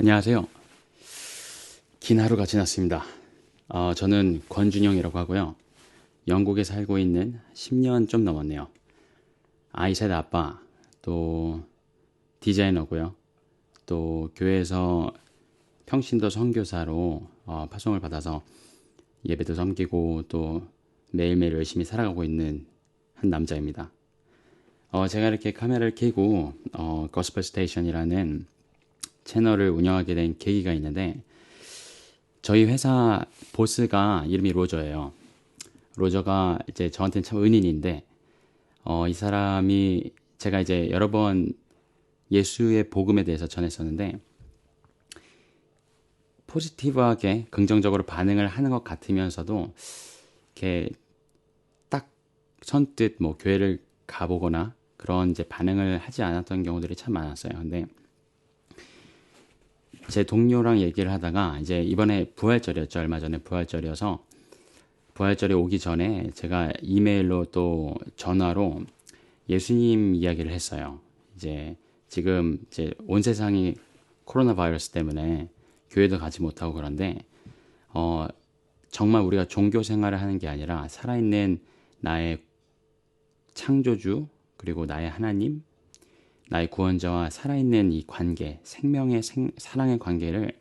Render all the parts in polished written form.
안녕하세요. 긴 하루가 지났습니다. 저는 권준영이라고 하고요. 영국에 살고 있는 10년 좀 넘었네요. 아이 셋 아빠, 또 디자이너고요. 또 교회에서 평신도 선교사로 파송을 받아서 예배도 섬기고 또 매일매일 열심히 살아가고 있는 한 남자입니다. 제가 이렇게 카메라를 켜고 거스펠 스테이션이라는 채널을 운영하게 된 계기가 있는데 저희 회사 보스가 이름이 로저예요. 로저가 이제 저한테는 참 은인인데 이 사람이 제가 이제 여러 번 예수의 복음에 대해서 전했었는데 포지티브하게 긍정적으로 반응을 하는 것 같으면서도 이렇게 딱 선뜻 뭐 교회를 가보거나 그런 이제 반응을 하지 않았던 경우들이 참 많았어요. 근데 제 동료랑 얘기를 하다가 이제 이번에 부활절이었죠. 얼마 전에 부활절이어서 부활절이 오기 전에 제가 이메일로 또 전화로 예수님 이야기를 했어요. 이제 지금 이제 온 세상이 코로나 바이러스 때문에 교회도 가지 못하고 그런데 정말 우리가 종교 생활을 하는 게 아니라 살아있는 나의 창조주 그리고 나의 하나님 나의 구원자와 살아있는 이 관계, 생명의 사랑의 관계를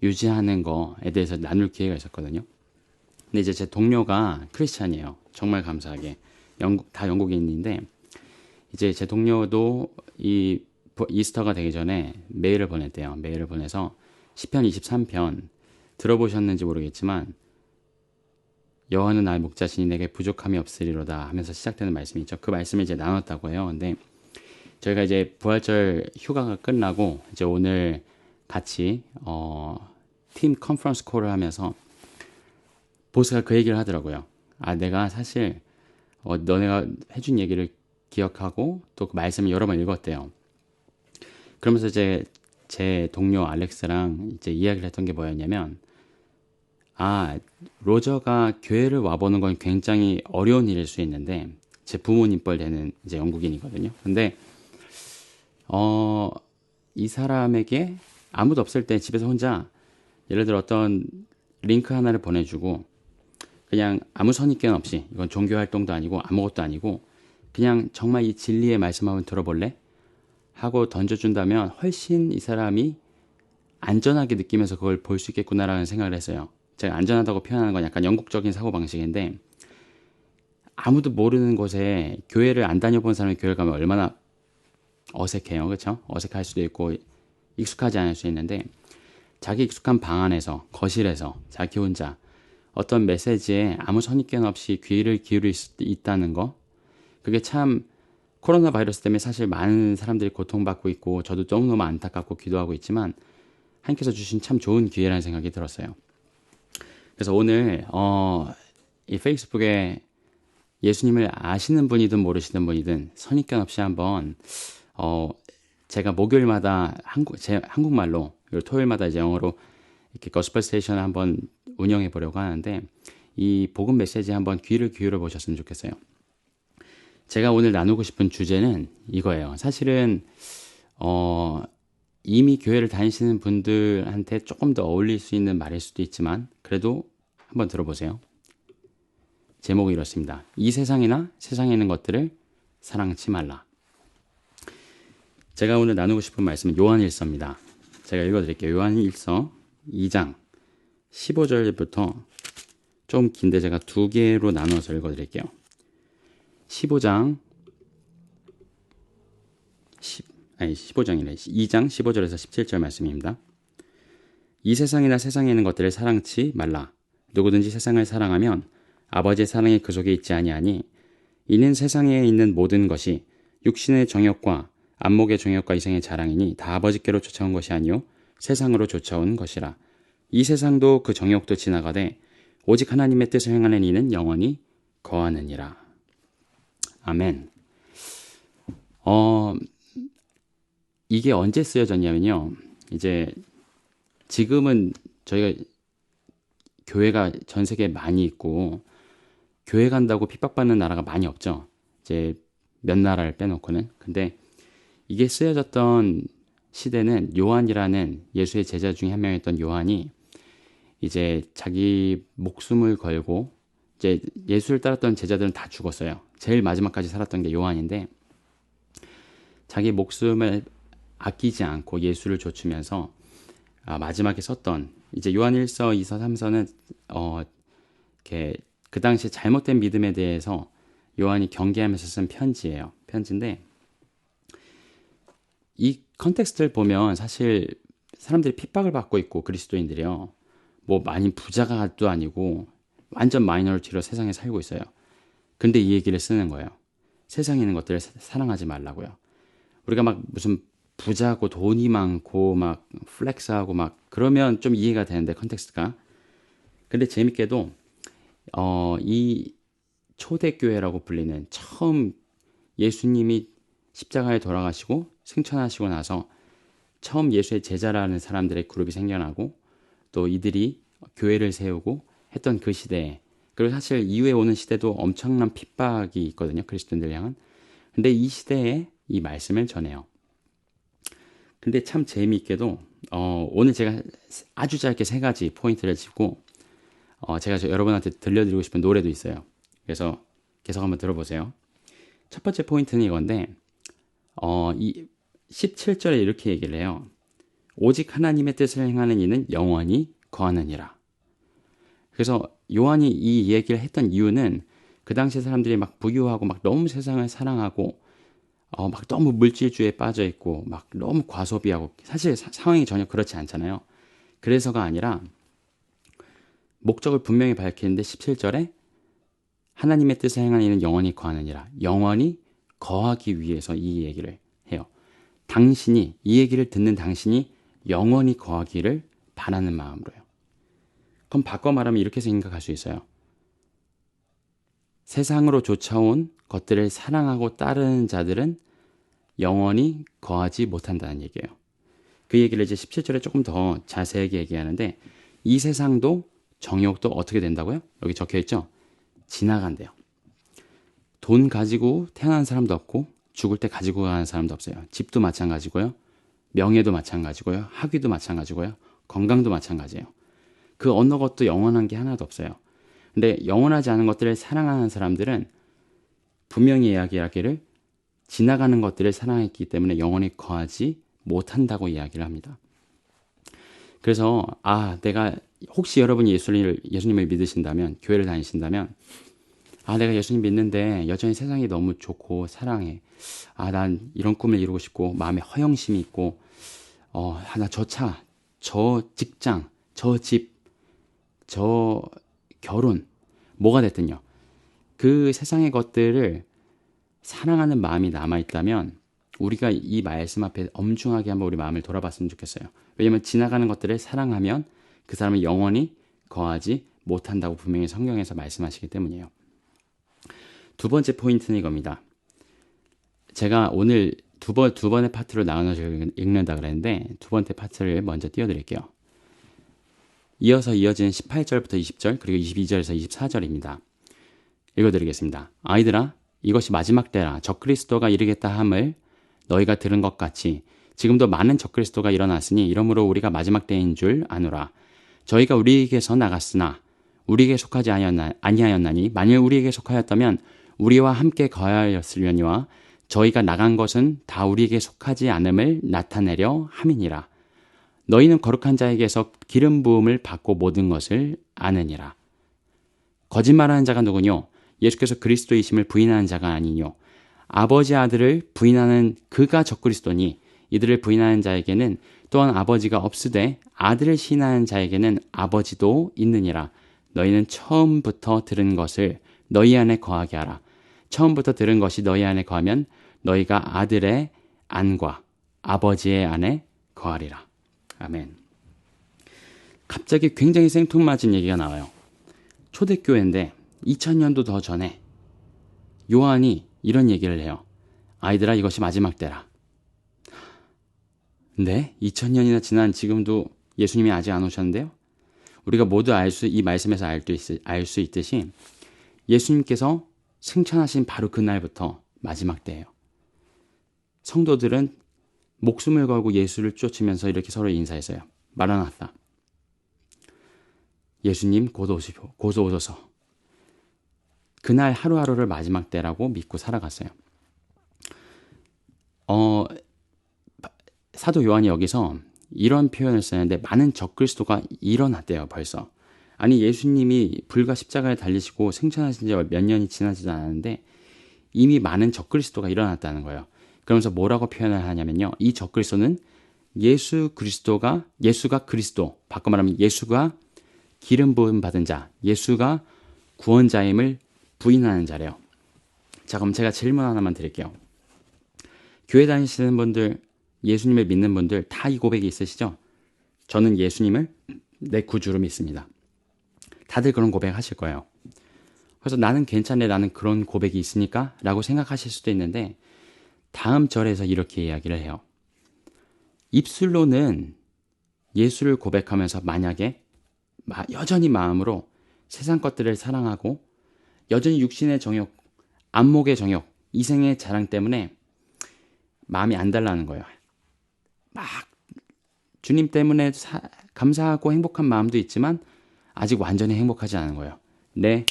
유지하는 거에 대해서 나눌 기회가 있었거든요. 근데 이제 제 동료가 크리스찬이에요. 정말 감사하게. 다 영국인인데, 이제 제 동료도 이 이스터가 되기 전에 메일을 보냈대요. 메일을 보내서 시편 23편 들어보셨는지 모르겠지만, 여호와는 나의 목자시니 내게 부족함이 없으리로다 하면서 시작되는 말씀이 있죠. 그 말씀을 이제 나눴다고 해요. 근데 저희가 이제 부활절 휴가가 끝나고 이제 오늘 같이 팀 컨퍼런스 콜을 하면서 보스가 그 얘기를 하더라고요. 내가 사실 너네가 해준 얘기를 기억하고 또 그 말씀을 여러 번 읽었대요. 그러면서 이제 제 동료 알렉스랑 이제 이야기를 했던 게 뭐였냐면 로저가 교회를 와보는 건 굉장히 어려운 일일 수 있는데 제 부모님 뻘 되는 이제 영국인이거든요. 근데 이 사람에게 아무도 없을 때 집에서 혼자 예를 들어 어떤 링크 하나를 보내주고 그냥 아무 선입견 없이 이건 종교 활동도 아니고 아무것도 아니고 그냥 정말 이 진리의 말씀 한번 들어볼래? 하고 던져준다면 훨씬 이 사람이 안전하게 느끼면서 그걸 볼 수 있겠구나라는 생각을 했어요. 제가 안전하다고 표현하는 건 약간 영국적인 사고방식인데 아무도 모르는 곳에 교회를 안 다녀본 사람이 교회를 가면 얼마나 어색해요. 그렇죠? 어색할 수도 있고 익숙하지 않을 수 있는데 자기 익숙한 방 안에서 거실에서 자기 혼자 어떤 메시지에 아무 선입견 없이 귀를 기울일 수 있다는 거 그게 참 코로나 바이러스 때문에 사실 많은 사람들이 고통받고 있고 저도 너무너무 안타깝고 기도하고 있지만 하나님께서 주신 참 좋은 기회라는 생각이 들었어요. 그래서 오늘 이 페이스북에 예수님을 아시는 분이든 모르시는 분이든 선입견 없이 한번 제가 목요일마다 한국말로 그리고 토요일마다 이제 영어로 이렇게 거스펠 스테이션을 한번 운영해 보려고 하는데 이 복음 메시지에 한번 귀를 기울여 보셨으면 좋겠어요. 제가 오늘 나누고 싶은 주제는 이거예요. 사실은 이미 교회를 다니시는 분들한테 조금 더 어울릴 수 있는 말일 수도 있지만 그래도 한번 들어보세요. 제목이 이렇습니다. 이 세상이나 세상에 있는 것들을 사랑치 말라. 제가 오늘 나누고 싶은 말씀은 요한일서입니다. 제가 읽어드릴게요. 요한일서 2장 15절부터 좀 긴데 제가 두 개로 나눠서 읽어드릴게요. 15장이래. 2장 15절에서 17절 말씀입니다. 이 세상이나 세상에 있는 것들을 사랑치 말라. 누구든지 세상을 사랑하면 아버지의 사랑이 그 속에 있지 아니하니 이는 세상에 있는 모든 것이 육신의 정욕과 안목의 정욕과 이생의 자랑이니 다 아버지께로 쫓아온 것이 아니요 세상으로 쫓아온 것이라. 이 세상도 그 정욕도 지나가되 오직 하나님의 뜻을 행하는 이는 영원히 거하느니라. 아멘. 이게 언제 쓰여졌냐면요. 이제 지금은 저희가 교회가 전 세계에 많이 있고 교회 간다고 핍박받는 나라가 많이 없죠. 이제 몇 나라를 빼놓고는. 근데 이게 쓰여졌던 시대는 요한이라는 예수의 제자 중에 한 명이었던 요한이 이제 자기 목숨을 걸고 이제 예수를 따랐던 제자들은 다 죽었어요. 제일 마지막까지 살았던 게 요한인데 자기 목숨을 아끼지 않고 예수를 좇으면서 마지막에 썼던 이제 요한 1서, 2서, 3서는 이렇게 그 당시에 잘못된 믿음에 대해서 요한이 경계하면서 쓴 편지예요. 편지인데 이 컨텍스트를 보면 사실 사람들이 핍박을 받고 있고 그리스도인들이요. 뭐 많이 부자가도 아니고 완전 마이너리티로 세상에 살고 있어요. 근데 이 얘기를 쓰는 거예요. 세상에 있는 것들을 사랑하지 말라고요. 우리가 막 무슨 부자고 돈이 많고 막 플렉스하고 막 그러면 좀 이해가 되는데 컨텍스트가. 근데 재밌게도 이 초대교회라고 불리는 처음 예수님이 십자가에 돌아가시고 승천하시고 나서 처음 예수의 제자라는 사람들의 그룹이 생겨나고 또 이들이 교회를 세우고 했던 그 시대에 그리고 사실 이후에 오는 시대도 엄청난 핍박이 있거든요. 그리스도인들 향한. 근데 이 시대에 이 말씀을 전해요. 근데 참 재미있게도 오늘 제가 아주 짧게 세 가지 포인트를 짚고 제가 여러분한테 들려드리고 싶은 노래도 있어요. 그래서 계속 한번 들어보세요. 첫 번째 포인트는 이건데 이 17절에 이렇게 얘기를 해요. 오직 하나님의 뜻을 행하는 이는 영원히 거하느니라. 그래서 요한이 이 얘기를 했던 이유는 그 당시 사람들이 막 부유하고 막 너무 세상을 사랑하고 막 너무 물질주의에 빠져 있고 막 너무 과소비하고 사실 상황이 전혀 그렇지 않잖아요. 그래서가 아니라 목적을 분명히 밝히는데 17절에 하나님의 뜻을 행하는 이는 영원히 거하느니라. 영원히 거하기 위해서 이 얘기를 해요. 당신이 이 얘기를 듣는 당신이 영원히 거하기를 바라는 마음으로요. 그럼 바꿔 말하면 이렇게 생각할 수 있어요. 세상으로 쫓아온 것들을 사랑하고 따르는 자들은 영원히 거하지 못한다는 얘기예요. 그 얘기를 이제 17절에 조금 더 자세하게 얘기하는데 이 세상도 정욕도 어떻게 된다고요? 여기 적혀 있죠? 지나간대요. 돈 가지고 태어난 사람도 없고 죽을 때 가지고 가는 사람도 없어요. 집도 마찬가지고요. 명예도 마찬가지고요. 학위도 마찬가지고요. 건강도 마찬가지예요. 그 어느 것도 영원한 게 하나도 없어요. 근데 영원하지 않은 것들을 사랑하는 사람들은 분명히 이야기하기를 지나가는 것들을 사랑했기 때문에 영원히 거하지 못한다고 이야기를 합니다. 그래서 내가 혹시 여러분이 예수님을 믿으신다면 교회를 다니신다면 내가 예수님 믿는데 여전히 세상이 너무 좋고 사랑해. 난 이런 꿈을 이루고 싶고 마음에 허영심이 있고 나 저 차, 저 직장, 저 집, 저 결혼 뭐가 됐든요. 그 세상의 것들을 사랑하는 마음이 남아있다면 우리가 이 말씀 앞에 엄중하게 한번 우리 마음을 돌아봤으면 좋겠어요. 왜냐하면 지나가는 것들을 사랑하면 그 사람은 영원히 거하지 못한다고 분명히 성경에서 말씀하시기 때문이에요. 두 번째 포인트는 이겁니다. 제가 오늘 두 번의 파트로 나눠서 읽는다 그랬는데 두 번째 파트를 먼저 띄워드릴게요. 이어서 이어지는 18절부터 20절 그리고 22절에서 24절입니다. 읽어드리겠습니다. 아이들아 이것이 마지막 때라 적그리스도가 이르겠다 함을 너희가 들은 것 같이 지금도 많은 적그리스도가 일어났으니 이러므로 우리가 마지막 때인 줄 아노라. 저희가 우리에게서 나갔으나 우리에게 속하지 아니하였나니 만일 우리에게 속하였다면 우리와 함께 거하였으려니와 저희가 나간 것은 다 우리에게 속하지 않음을 나타내려 함이니라. 너희는 거룩한 자에게서 기름 부음을 받고 모든 것을 아느니라. 거짓말하는 자가 누구뇨? 예수께서 그리스도이심을 부인하는 자가 아니뇨. 아버지 아들을 부인하는 그가 적그리스도니 이들을 부인하는 자에게는 또한 아버지가 없으되 아들을 시인하는 자에게는 아버지도 있느니라. 너희는 처음부터 들은 것을 너희 안에 거하게 하라. 처음부터 들은 것이 너희 안에 거하면 너희가 아들의 안과 아버지의 안에 거하리라. 아멘. 갑자기 굉장히 생뚱맞은 얘기가 나와요. 초대교회인데 2000년도 더 전에 요한이 이런 얘기를 해요. 아이들아 이것이 마지막 때라. 네? 2000년이나 지난 지금도 예수님이 아직 안 오셨는데요? 우리가 모두 이 말씀에서 알 수 있듯이 예수님께서 승천하신 바로 그날부터 마지막 때예요. 성도들은 목숨을 걸고 예수를 쫓으면서 이렇게 서로 인사했어요. 마라나타. 예수님 곧 오소서. 그날 하루하루를 마지막 때라고 믿고 살아갔어요. 사도 요한이 여기서 이런 표현을 쓰는데 많은 적그리스도가 일어났대요, 벌써. 아니, 예수님이 불과 십자가에 달리시고 승천하신 지 몇 년이 지나지도 않았는데 이미 많은 적그리스도가 일어났다는 거예요. 그러면서 뭐라고 표현을 하냐면요. 이 적그리스도는 예수가 그리스도, 바꿔 말하면 예수가 기름 부음 받은 자, 예수가 구원자임을 부인하는 자래요. 자, 그럼 제가 질문 하나만 드릴게요. 교회 다니시는 분들, 예수님을 믿는 분들 다 이 고백이 있으시죠? 저는 예수님을 내 구주로 믿습니다. 다들 그런 고백 하실 거예요. 그래서 나는 괜찮네, 나는 그런 고백이 있으니까 라고 생각하실 수도 있는데 다음 절에서 이렇게 이야기를 해요. 입술로는 예수를 고백하면서 만약에 여전히 마음으로 세상 것들을 사랑하고 여전히 육신의 정욕, 안목의 정욕, 이생의 자랑 때문에 마음이 안 달라는 거예요. 막 주님 때문에 감사하고 행복한 마음도 있지만 아직 완전히 행복하지 않은 거예요. 내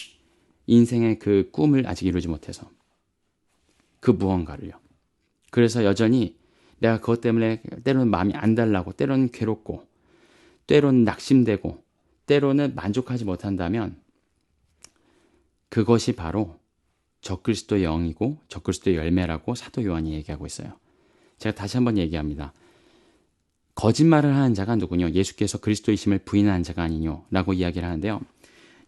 인생의 그 꿈을 아직 이루지 못해서. 그 무언가를요. 그래서 여전히 내가 그것 때문에 때로는 마음이 안 달라고, 때로는 괴롭고, 때로는 낙심되고, 때로는 만족하지 못한다면 그것이 바로 적그리스도의 영이고 적그리스도의 열매라고 사도 요한이 얘기하고 있어요. 제가 다시 한번 얘기합니다. 거짓말을 하는 자가 누구뇨? 예수께서 그리스도이심을 부인하는 자가 아니뇨? 라고 이야기를 하는데요.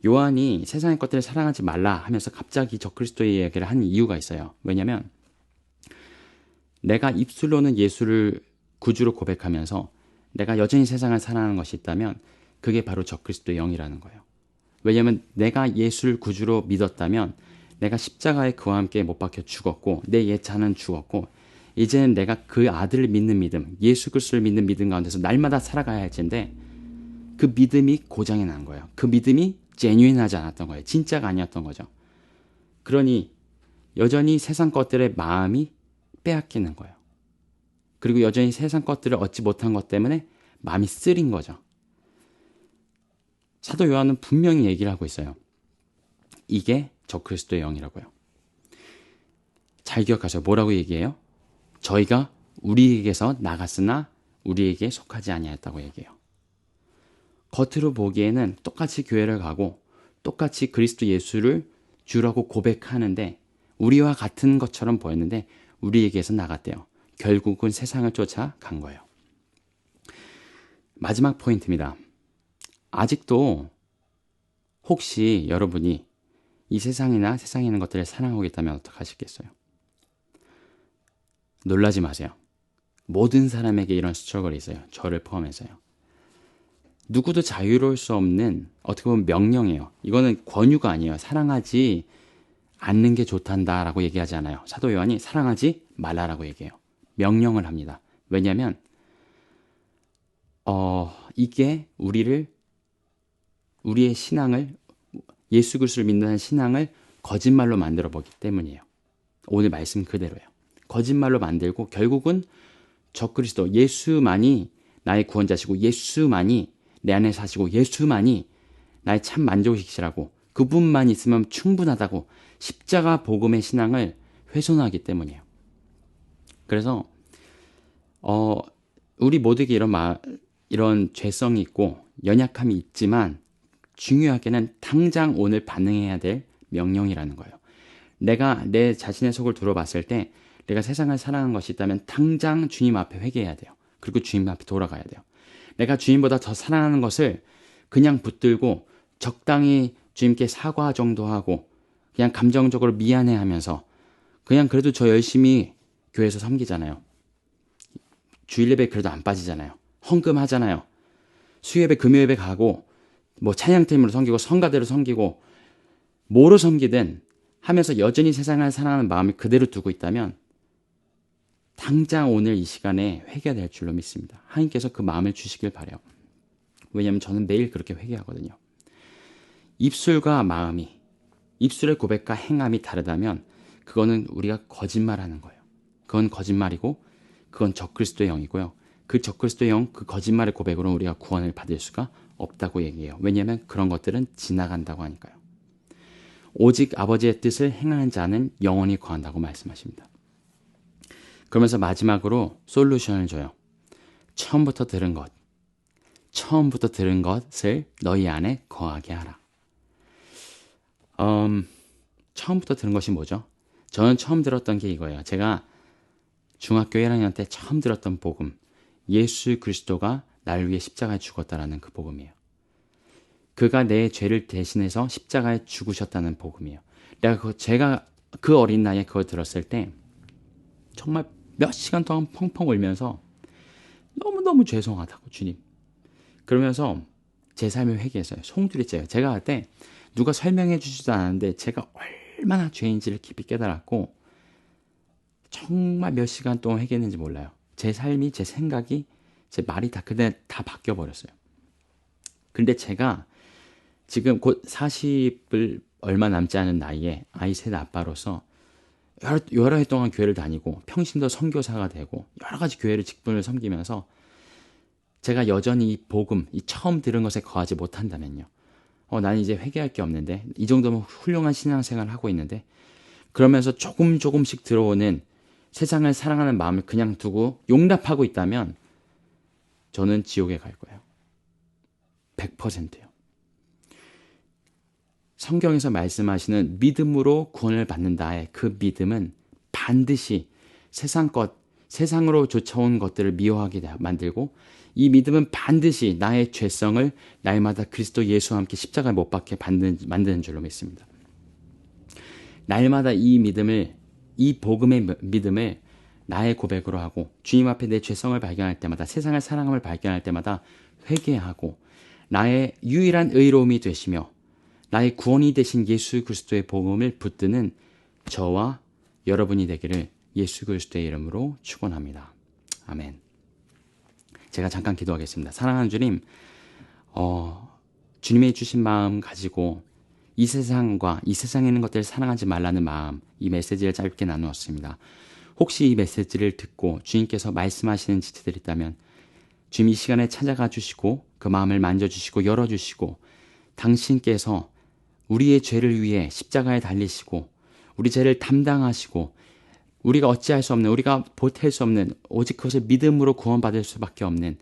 요한이 세상의 것들을 사랑하지 말라 하면서 갑자기 적그리스도의 이야기를 한 이유가 있어요. 왜냐하면 내가 입술로는 예수를 구주로 고백하면서 내가 여전히 세상을 사랑하는 것이 있다면 그게 바로 적그리스도의 영이라는 거예요. 왜냐하면 내가 예수를 구주로 믿었다면 내가 십자가에 그와 함께 못 박혀 죽었고 내 옛 자는 죽었고 이제는 내가 그 아들을 믿는 믿음, 예수 그리스도를 믿는 믿음 가운데서 날마다 살아가야 할 텐데 그 믿음이 고장이 난 거예요. 그 믿음이 제뉴인하지 않았던 거예요. 진짜가 아니었던 거죠. 그러니 여전히 세상 것들의 마음이 빼앗기는 거예요. 그리고 여전히 세상 것들을 얻지 못한 것 때문에 마음이 쓰린 거죠. 사도 요한은 분명히 얘기를 하고 있어요. 이게 적그리스도의 영이라고요. 잘 기억하세요. 뭐라고 얘기해요? 저희가 우리에게서 나갔으나 우리에게 속하지 아니하였다고 얘기해요. 겉으로 보기에는 똑같이 교회를 가고 똑같이 그리스도 예수를 주라고 고백하는데 우리와 같은 것처럼 보였는데 우리에게서 나갔대요. 결국은 세상을 쫓아간 거예요. 마지막 포인트입니다. 아직도 혹시 여러분이 이 세상이나 세상에 있는 것들을 사랑하고 있다면 어떡하시겠어요? 놀라지 마세요. 모든 사람에게 이런 스트러글이 있어요. 저를 포함해서요. 누구도 자유로울 수 없는 어떻게 보면 명령이에요. 이거는 권유가 아니에요. 사랑하지 않는 게 좋단다라고 얘기하지 않아요. 사도 요한이 사랑하지 말라라고 얘기해요. 명령을 합니다. 왜냐하면 이게 우리의 신앙을 예수 그리스도를 믿는 신앙을 거짓말로 만들어 보기 때문이에요. 오늘 말씀 그대로예요. 거짓말로 만들고 결국은 적그리스도 예수만이 나의 구원자시고 예수만이 내 안에 사시고 예수만이 나의 참 만족이시라고 그분만 있으면 충분하다고 십자가 복음의 신앙을 훼손하기 때문이에요. 그래서 우리 모두에게 이런 죄성이 있고 연약함이 있지만 중요하게는 당장 오늘 반응해야 될 명령이라는 거예요. 내가 내 자신의 속을 들어봤을 때 내가 세상을 사랑하는 것이 있다면 당장 주님 앞에 회개해야 돼요. 그리고 주님 앞에 돌아가야 돼요. 내가 주님보다 더 사랑하는 것을 그냥 붙들고 적당히 주님께 사과 정도 하고 그냥 감정적으로 미안해하면서 그냥 그래도 저 열심히 교회에서 섬기잖아요. 주일 예배 그래도 안 빠지잖아요. 헌금하잖아요. 수요예배 금요예배 가고 뭐 찬양팀으로 섬기고 성가대로 섬기고 뭐로 섬기든 하면서 여전히 세상을 사랑하는 마음을 그대로 두고 있다면 당장 오늘 이 시간에 회개될 줄로 믿습니다. 하나님께서 그 마음을 주시길 바라요. 왜냐하면 저는 매일 그렇게 회개하거든요. 입술과 마음이 입술의 고백과 행함이 다르다면 그거는 우리가 거짓말하는 거예요. 그건 거짓말이고 그건 적그리스도의 영이고요. 그 적그리스도의 영, 그 거짓말의 고백으로 우리가 구원을 받을 수가 없다고 얘기해요. 왜냐하면 그런 것들은 지나간다고 하니까요. 오직 아버지의 뜻을 행하는 자는 영원히 거한다고 말씀하십니다. 그러면서 마지막으로 솔루션을 줘요. 처음부터 들은 것을 너희 안에 거하게 하라. 처음부터 들은 것이 뭐죠? 저는 처음 들었던 게 이거예요. 제가 중학교 1학년 때 처음 들었던 복음, 예수 그리스도가 나를 위해 십자가에 죽었다라는 그 복음이에요. 그가 내 죄를 대신해서 십자가에 죽으셨다는 복음이에요. 제가 그 어린 나이에 그걸 들었을 때 정말 몇 시간 동안 펑펑 울면서 너무너무 죄송하다고, 주님. 그러면서 제 삶을 회개했어요. 송두리째요. 제가 할 때 누가 설명해 주지도 않았는데 제가 얼마나 죄인지를 깊이 깨달았고 정말 몇 시간 동안 회개했는지 몰라요. 제 삶이, 제 생각이, 제 말이 다 그때 다 바뀌어버렸어요. 근데 제가 지금 곧 40을 얼마 남지 않은 나이에 아이 셋 아빠로서 여러 해 동안 교회를 다니고 평신도 선교사가 되고 여러 가지 교회를 직분을 섬기면서 제가 여전히 이 복음, 이 처음 들은 것에 거하지 못한다면요. 나는 이제 회개할 게 없는데, 이 정도면 훌륭한 신앙생활을 하고 있는데, 그러면서 조금씩 들어오는 세상을 사랑하는 마음을 그냥 두고 용납하고 있다면 저는 지옥에 갈 거예요. 100%요. 성경에서 말씀하시는 믿음으로 구원을 받는다의 그 믿음은 반드시 세상으로 쫓아온 것들을 미워하게 만들고, 이 믿음은 반드시 나의 죄성을 날마다 그리스도 예수와 함께 십자가에 못 박게 만드는 줄로 믿습니다. 날마다 이 복음의 믿음을 나의 고백으로 하고, 주님 앞에 내 죄성을 발견할 때마다, 세상을 사랑함을 발견할 때마다 회개하고, 나의 유일한 의로움이 되시며 나의 구원이 되신 예수 그리스도의 복음을 붙드는 저와 여러분이 되기를 예수 그리스도의 이름으로 축원합니다. 아멘. 제가 잠깐 기도하겠습니다. 사랑하는 주님, 주님의 주신 마음 가지고 이 세상과 이 세상에 있는 것들을 사랑하지 말라는 마음, 이 메시지를 짧게 나누었습니다. 혹시 이 메시지를 듣고 주님께서 말씀하시는 지체들이 있다면 주님 이 시간에 찾아가 주시고 그 마음을 만져주시고 열어주시고, 당신께서 우리의 죄를 위해 십자가에 달리시고 우리 죄를 담당하시고 우리가 어찌할 수 없는, 우리가 보탤 수 없는, 오직 그것을 믿음으로 구원받을 수밖에 없는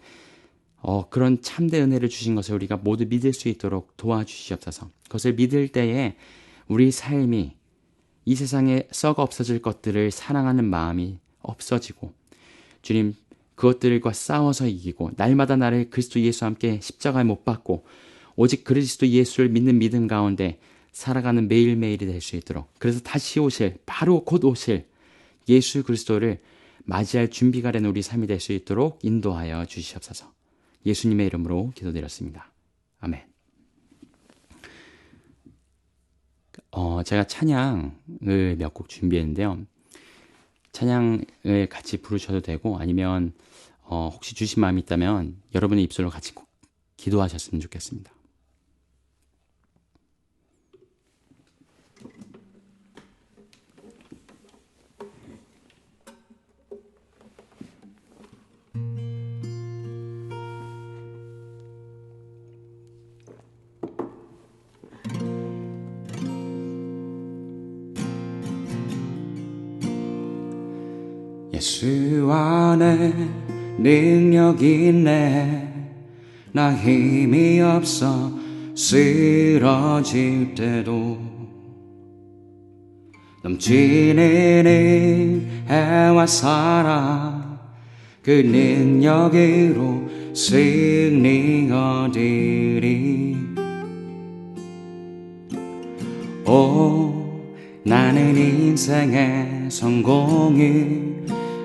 그런 참된 은혜를 주신 것을 우리가 모두 믿을 수 있도록 도와주시옵소서. 그것을 믿을 때에 우리 삶이 이 세상에 썩어 없어질 것들을 사랑하는 마음이 없어지고, 주님 그것들과 싸워서 이기고 날마다 나를 그리스도 예수와 함께 십자가에 못 박고 오직 그리스도 예수를 믿는 믿음 가운데 살아가는 매일매일이 될 수 있도록, 그래서 다시 오실, 바로 곧 오실 예수 그리스도를 맞이할 준비가 된 우리 삶이 될 수 있도록 인도하여 주시옵소서. 예수님의 이름으로 기도드렸습니다. 아멘. 제가 찬양을 몇 곡 준비했는데요. 찬양을 같이 부르셔도 되고, 아니면 혹시 주신 마음이 있다면 여러분의 입술로 같이 기도하셨으면 좋겠습니다. 예수 안에 능력이 있네. 나 힘이 없어 쓰러질 때도 넘치는 해와 살아 그 능력으로 승리 얻으리. 나는 인생의 성공을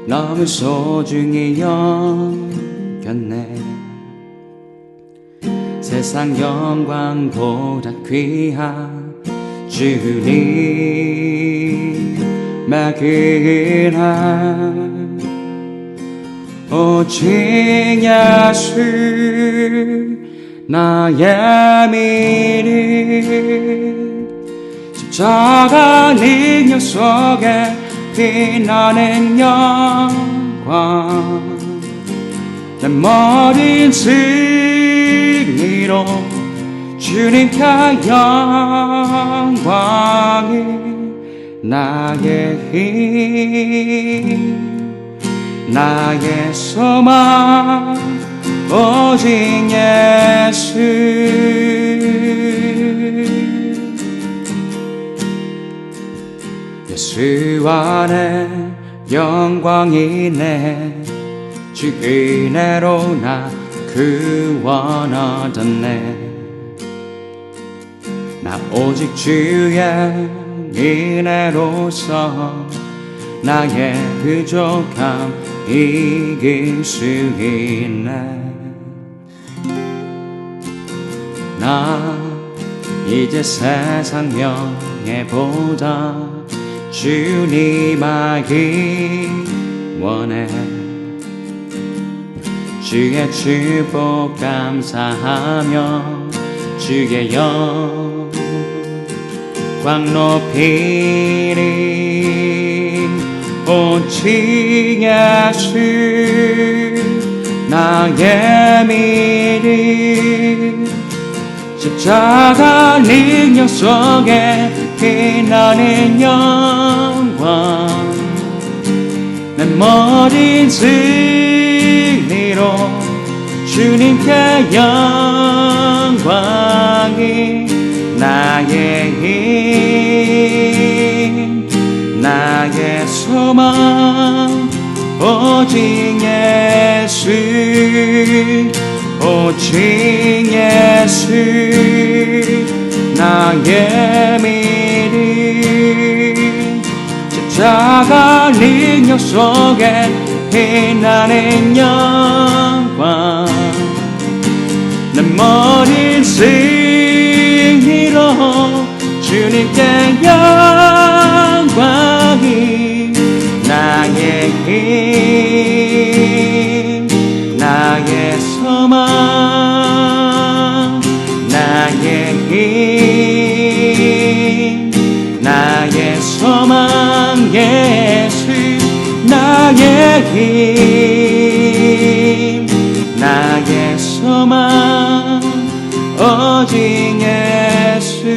너무 소중히 여겼네. 세상 영광보다 귀한 주님의 그한 오직 예수 나의 믿음. 십자가 능력 속에 빛나는 영광 내 모든 승리로 주님께 영광이 나의 힘 나의 소망 오직 예수 예수 안에 영광이 있네 주 은혜로 나 구원 얻었네 나 오직 주의 은혜로서 나의 부족함 이길 수 있네 나 이제 세상 명예보다 주님 알기 원해 주의 축복 감사하며 주의 영광 높이리 오직 예수 나의 미리 십자가 능력 속에 빛나는 영광 내 모든 승리로 주님께 영광이 나의 힘 나의 소망 오직 예수 오직 예수 나의 미리 십자가 능력 속에 빛나는 영광 내 모든 승리로 주님께 영광이 나의 힘 나의 소망 나의 힘 나의 소망 예수 나의 힘 나의 소망 오직 예수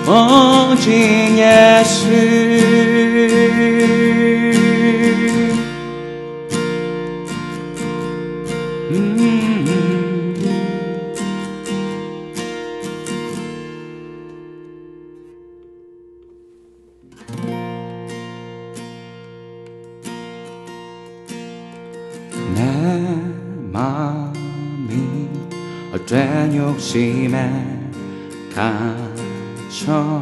오직 예수 내 마음이 헛된 욕심에 갇혀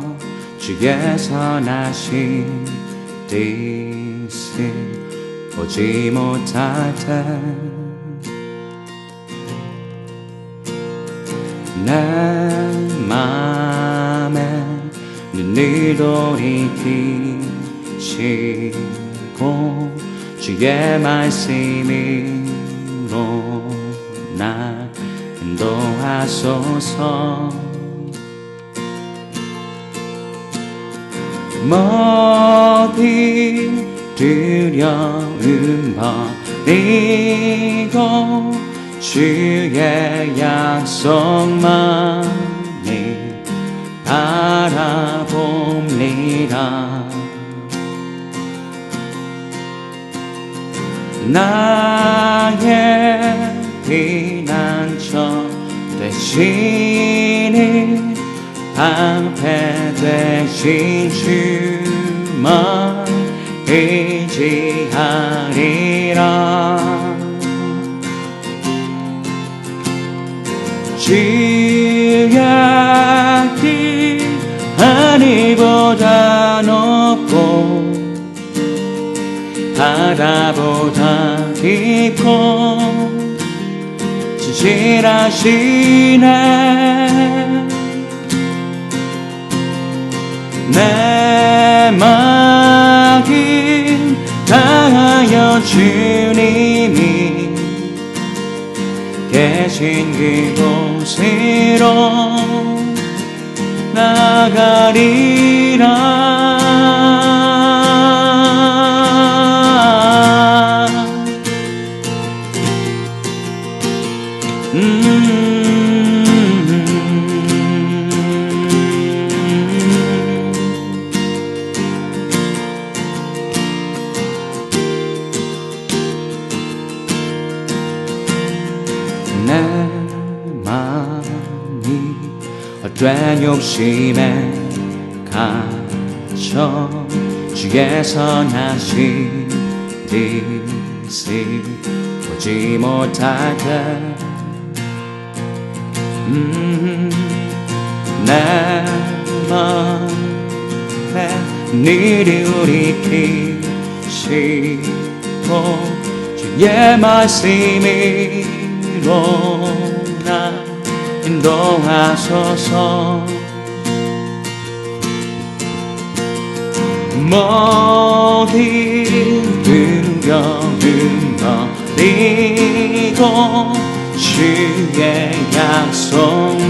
주의 선하신 뜻을 보지 못할 때 내 맘에 눈을 돌이키시고 주의 말씀으로 날 인도하소서 모든 두려움 버리고 주의 약속만을 바라봅니다 나의 피난처 되시니 방패 되신 주만 의지하리라 주의 길 하늘보다 높고 바다보다 깊고 진실하시네 내 마음 다하여 주님이 계신 그곳으로 나가리라 내 욕심에 갇혀 주의 선하신 뜻을 보지 못할 때 내 맘에 니를 울이키시고 주의 말씀으로 나 인도하소서. 모든 두려움 버리고 주의 약속만을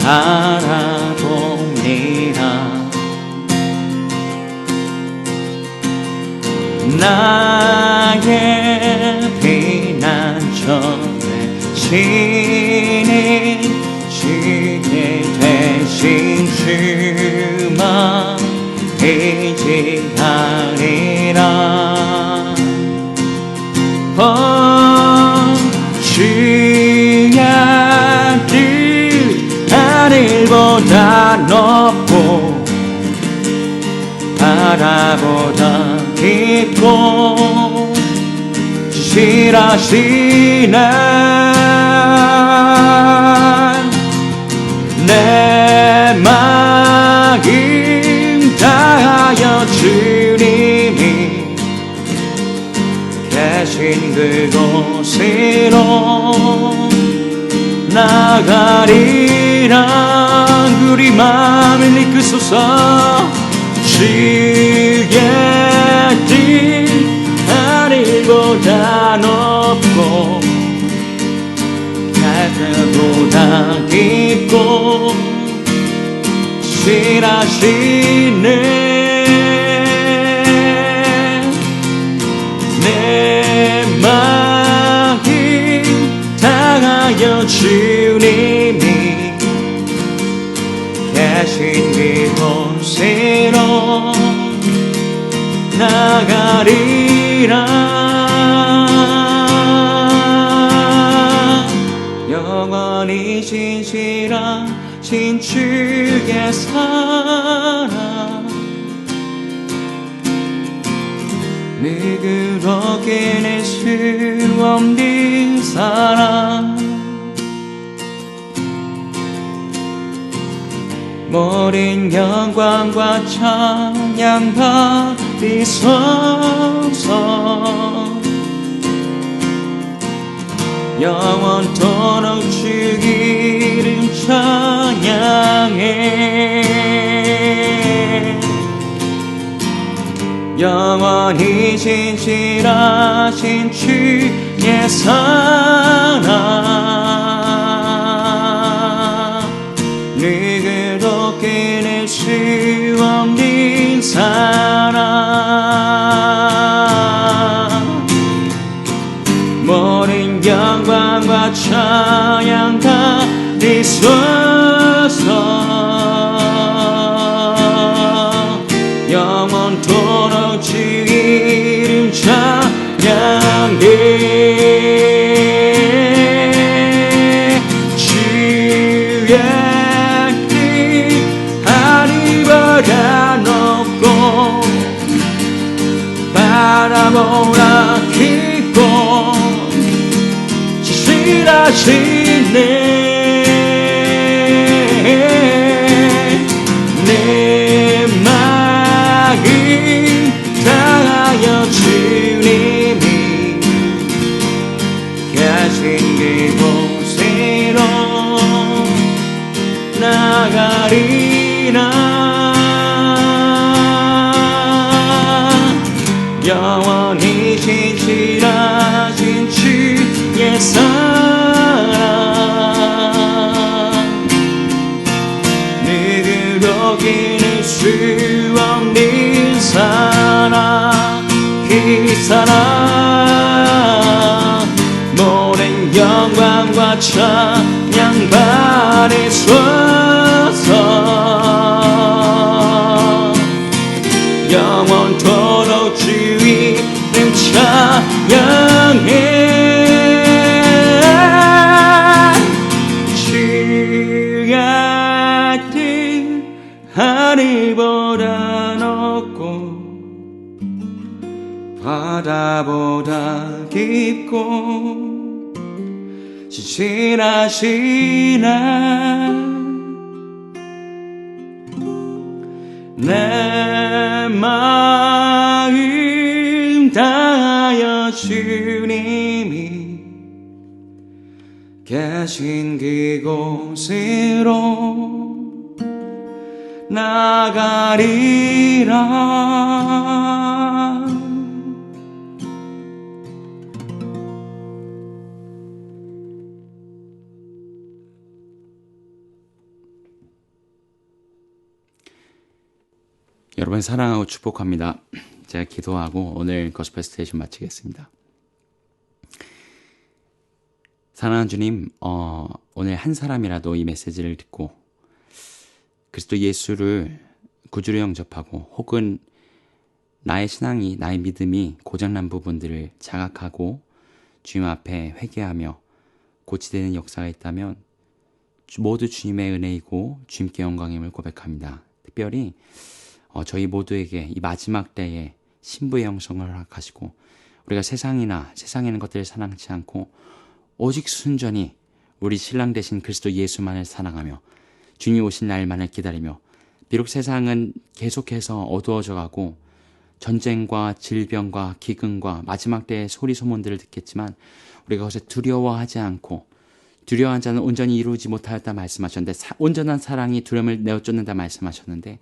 바라봅니다. 나의 피난처 되시는 주의 되신 주만 의지하리라. 주의 뜻 하늘보다 높고 바다보다 깊고 지실하시네. 내 마음 다하여 주님이 계신 그곳으로 나가리라. 우리 마음을 이끄소서. 주의 뜻 하늘보다 높고 바다보다 깊고 실하시네. 내 마음 당하여 주님이 계신 그곳으로 나가리라. 영원히 진실하신 주의 사랑 누구도 깨낼 수 없는 사랑. 모든 영광과 찬양 받으소서. 영원토록 주 이름 찬양해. 영원히 진실하신 주의 사랑 누구도 깨낼 수 없는 사랑. 모든 영광과 찬양 받으소서. 영원토록 주 이름 찬양해. 주의 뜻 하늘보다 높고 바다보다 깊고 지실하시네. 내 마음 다하여 주님이 계신 그곳으로 나가리라. 영원히 진실하신 주의 사랑 누구도 깨낼 수 없는 사랑. 그 사랑 모든 영광과 찬양 받으소서. 영원토록 주 이름 찬양해. 주 하늘보다 높고 바다보다 깊고 신실하시나 내 마음 다하여 주님이 계신 그곳으로 나가리라. 여러분 사랑하고 축복합니다. 제가 기도하고 오늘 고스펠 스테이션 마치겠습니다. 사랑하는 주님, 오늘 한 사람이라도 이 메시지를 듣고 그리스도 예수를 구주로 영접하고 혹은 나의 신앙이, 나의 믿음이 고장난 부분들을 자각하고 주님 앞에 회개하며 고치되는 역사가 있다면 모두 주님의 은혜이고 주님께 영광임을 고백합니다. 특별히 저희 모두에게 이 마지막 때에 신부의 영성을 허락하시고 우리가 세상에 있는 것들을 사랑치 않고 오직 순전히 우리 신랑 되신 그리스도 예수만을 사랑하며 주님 오신 날만을 기다리며 비록 세상은 계속해서 어두워져 가고 전쟁과 질병과 기근과 마지막 때의 소리 소문들을 듣겠지만 우리가 그것에 두려워하지 않고 두려워한 자는 온전히 이루지 못하였다 말씀하셨는데 온전한 사랑이 두려움을 내어쫓는다 말씀하셨는데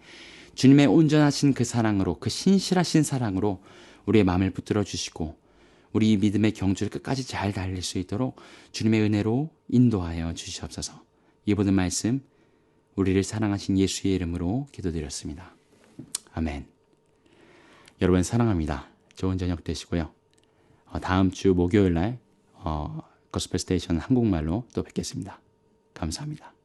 주님의 온전하신 그 사랑으로 그 신실하신 사랑으로 우리의 마음을 붙들어 주시고 우리 믿음의 경주를 끝까지 잘 달릴 수 있도록 주님의 은혜로 인도하여 주시옵소서. 이 모든 말씀 우리를 사랑하신 예수의 이름으로 기도드렸습니다. 아멘. 여러분 사랑합니다. 좋은 저녁 되시고요. 다음 주 목요일 날 고스펠 스테이션 한국말로 또 뵙겠습니다. 감사합니다.